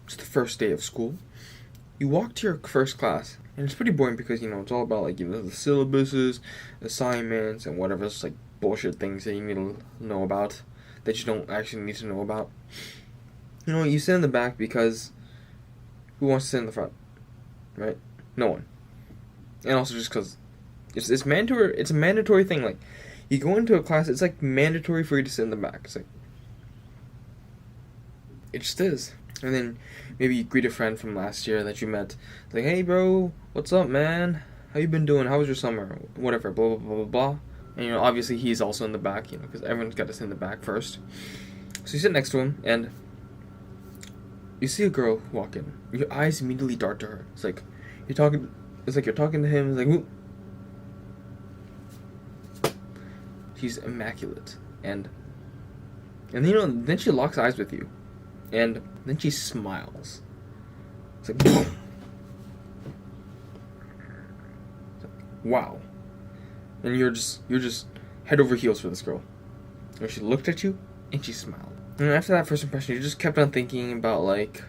It's the first day of school. You walk to your first class, and it's pretty boring because, it's all about, like, the syllabuses, assignments, and whatever, like, bullshit things that you need to know about that you don't actually need to know about. You sit in the back because who wants to sit in the front, right? No one. And also just because it's mandatory. It's a mandatory thing. Like, you go into a class, it's like mandatory for you to sit in the back. It's like, it just is. And then maybe you greet a friend from last year that you met. It's like, hey bro, what's up, man? How you been doing? How was your summer? Whatever, blah blah blah blah blah. And obviously he's also in the back, because everyone's got to sit in the back first. So you sit next to him, and you see a girl walk in. Your eyes immediately dart to her. It's like you're talking. It's like you're talking to him. It's like, whoop. She's immaculate, and then she locks eyes with you, and then she smiles. It's like, boom. It's like, wow. And you're just head over heels for this girl. And she looked at you and she smiled. And after that first impression, you just kept on thinking about, like,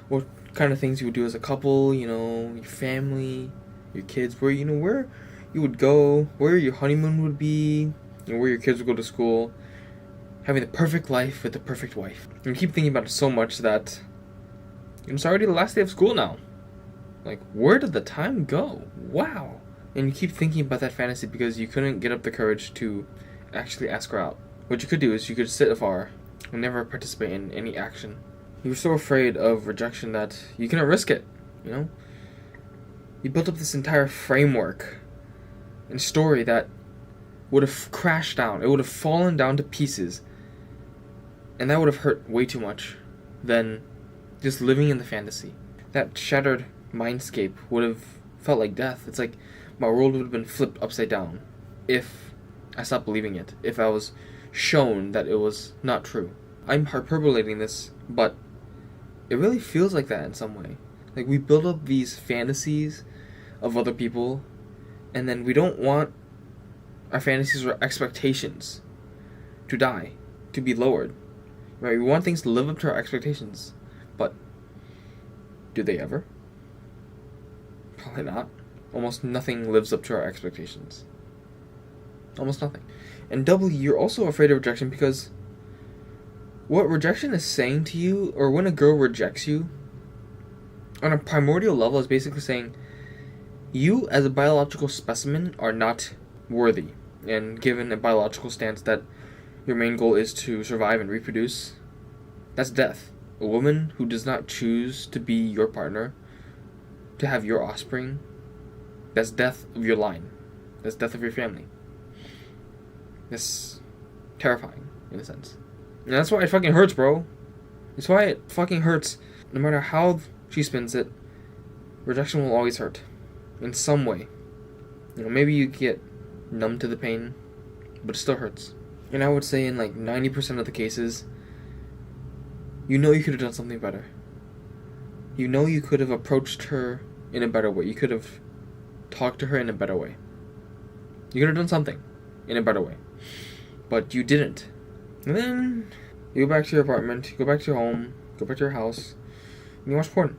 what kind of things you would do as a couple, your family, your kids, where you would go, where your honeymoon would be, where your kids would go to school, having the perfect life with the perfect wife. And you keep thinking about it so much that it's already the last day of school now. Like, where did the time go? Wow. And you keep thinking about that fantasy because you couldn't get up the courage to actually ask her out. What you could do is you could sit afar and never participate in any action. You were so afraid of rejection that you couldn't risk it, You built up this entire framework and story that would have crashed down. It would have fallen down to pieces. And that would have hurt way too much than just living in the fantasy. That shattered mindscape would have felt like death. It's like my world would have been flipped upside down if I stopped believing it, if I was shown that it was not true. I'm hyperbolating this, but it really feels like that in some way. Like, we build up these fantasies of other people, and then we don't want our fantasies or expectations to die, to be lowered. Right? We want things to live up to our expectations, but do they ever? Probably not. Almost nothing lives up to our expectations. Almost nothing. And doubly, you're also afraid of rejection because what rejection is saying to you, or when a girl rejects you, on a primordial level, is basically saying you as a biological specimen are not worthy. And given a biological stance that your main goal is to survive and reproduce, that's death. A woman who does not choose to be your partner, to have your offspring, that's death of your line. That's death of your family. That's terrifying, in a sense. And that's why it fucking hurts, bro. That's why it fucking hurts. No matter how she spins it, rejection will always hurt. In some way. Maybe you get numb to the pain, but it still hurts. And I would say in like 90% of the cases, you could have done something better. You could have approached her in a better way. You could have talked to her in a better way. You could have done something in a better way. But you didn't. And then you go back to your apartment, you go back to your home, go back to your house, and you watch porn.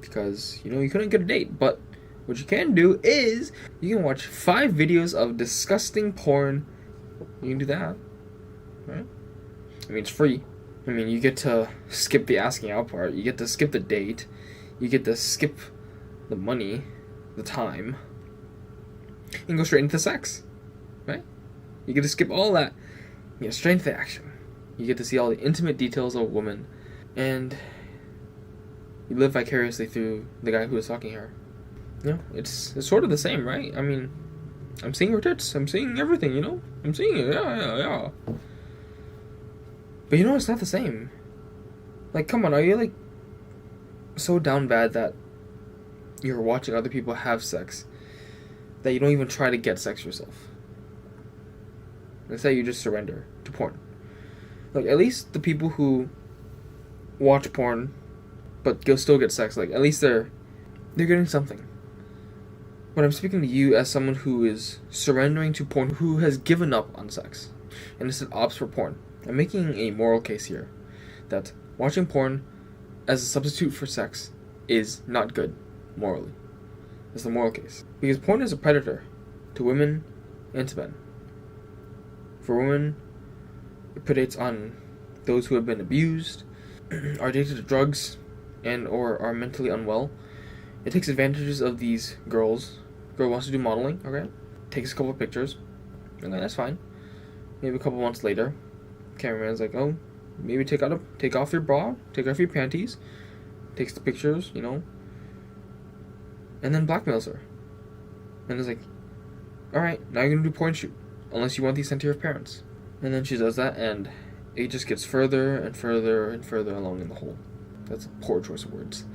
Because, you couldn't get a date. But what you can do is you can watch 5 videos of disgusting porn. You can do that. Right? It's free. You get to skip the asking out part. You get to skip the date. You get to skip the money, the time, and go straight into sex. Right? You get to skip all that. You get straight into the action. You get to see all the intimate details of a woman. And you live vicariously through the guy who is talking to her. It's sort of the same, right? I'm seeing her tits. I'm seeing everything, I'm seeing it. Yeah. But it's not the same. Like, come on, are you, like, so down bad that you're watching other people have sex that you don't even try to get sex yourself? Instead, you just surrender to porn. Like, at least the people who watch porn but still get sex, like, at least they're getting something. But I'm speaking to you as someone who is surrendering to porn, who has given up on sex, and instead opts for porn. I'm making a moral case here that watching porn as a substitute for sex is not good morally. That's the moral case. Because porn is a predator to women and to men. For women, it predates on those who have been abused, are addicted to drugs, and or are mentally unwell. It takes advantages of these girls. Girl wants to do modeling, okay? Takes a couple of pictures. Okay, that's fine. Maybe a couple months later, cameraman's like, oh, maybe take off your bra, take off your panties, takes the pictures, and then blackmails her. And it's like, alright, now you're gonna do porn shoot, unless you want these sent to your parents. And then she does that, and it just gets further and further and further along in the hole. That's a poor choice of words.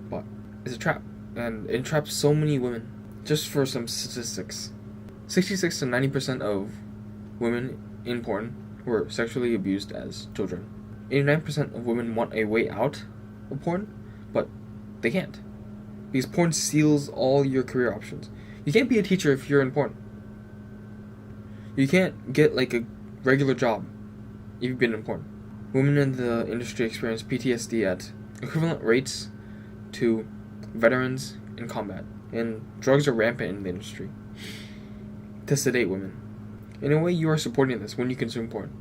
But it's a trap, and it entraps so many women. Just for some statistics, 66 to 90% of women in porn were sexually abused as children. 89% of women want a way out of porn, but they can't. Because porn seals all your career options. You can't be a teacher if you're in porn. You can't get like a regular job if you've been in porn. Women in the industry experience PTSD at equivalent rates to veterans in combat. And drugs are rampant in the industry to sedate women. In a way, you are supporting this when you consume porn.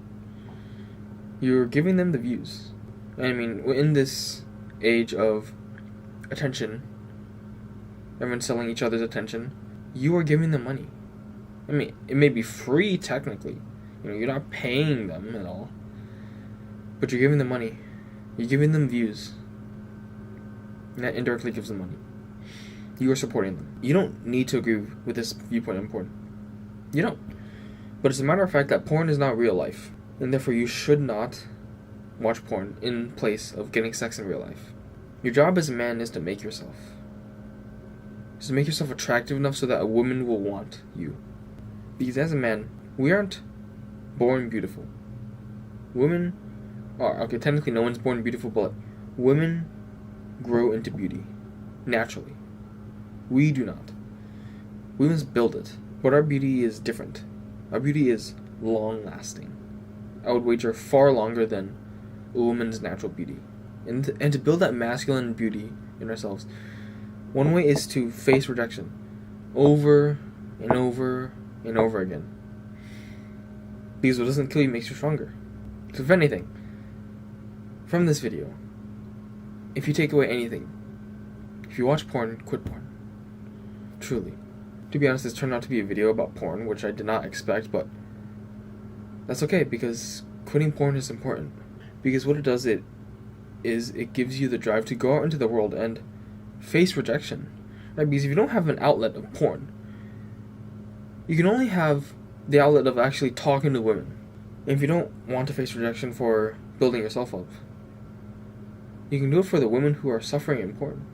You're giving them the views. I mean, in this age of attention, everyone's selling each other's attention, you are giving them money. I mean, it may be free technically. You're not paying them at all. But you're giving them money. You're giving them views. And that indirectly gives them money. You are supporting them. You don't need to agree with this viewpoint on porn. You don't. But it's a matter of fact that porn is not real life. And therefore you should not watch porn in place of getting sex in real life. Your job as a man is to make yourself. Is to make yourself attractive enough so that a woman will want you. Because as a man, we aren't born beautiful. Women are, okay, technically no one's born beautiful, but women grow into beauty. Naturally. We do not. We must build it. But our beauty is different. Our beauty is long-lasting. I would wager far longer than a woman's natural beauty. And to build that masculine beauty in ourselves, one way is to face rejection over and over and over again. Because what doesn't kill you makes you stronger. So if anything, from this video, if you take away anything, if you watch porn, quit porn. Truly. To be honest, this turned out to be a video about porn, which I did not expect, but that's okay, because quitting porn is important. Because what it does is it gives you the drive to go out into the world and face rejection. Right? Because if you don't have an outlet of porn, you can only have the outlet of actually talking to women. And if you don't want to face rejection for building yourself up, you can do it for the women who are suffering in porn.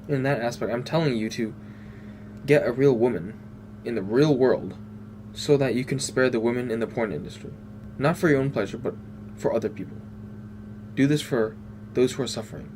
In that aspect, I'm telling you to get a real woman in the real world so that you can spare the women in the porn industry. Not for your own pleasure, but for other people. Do this for those who are suffering.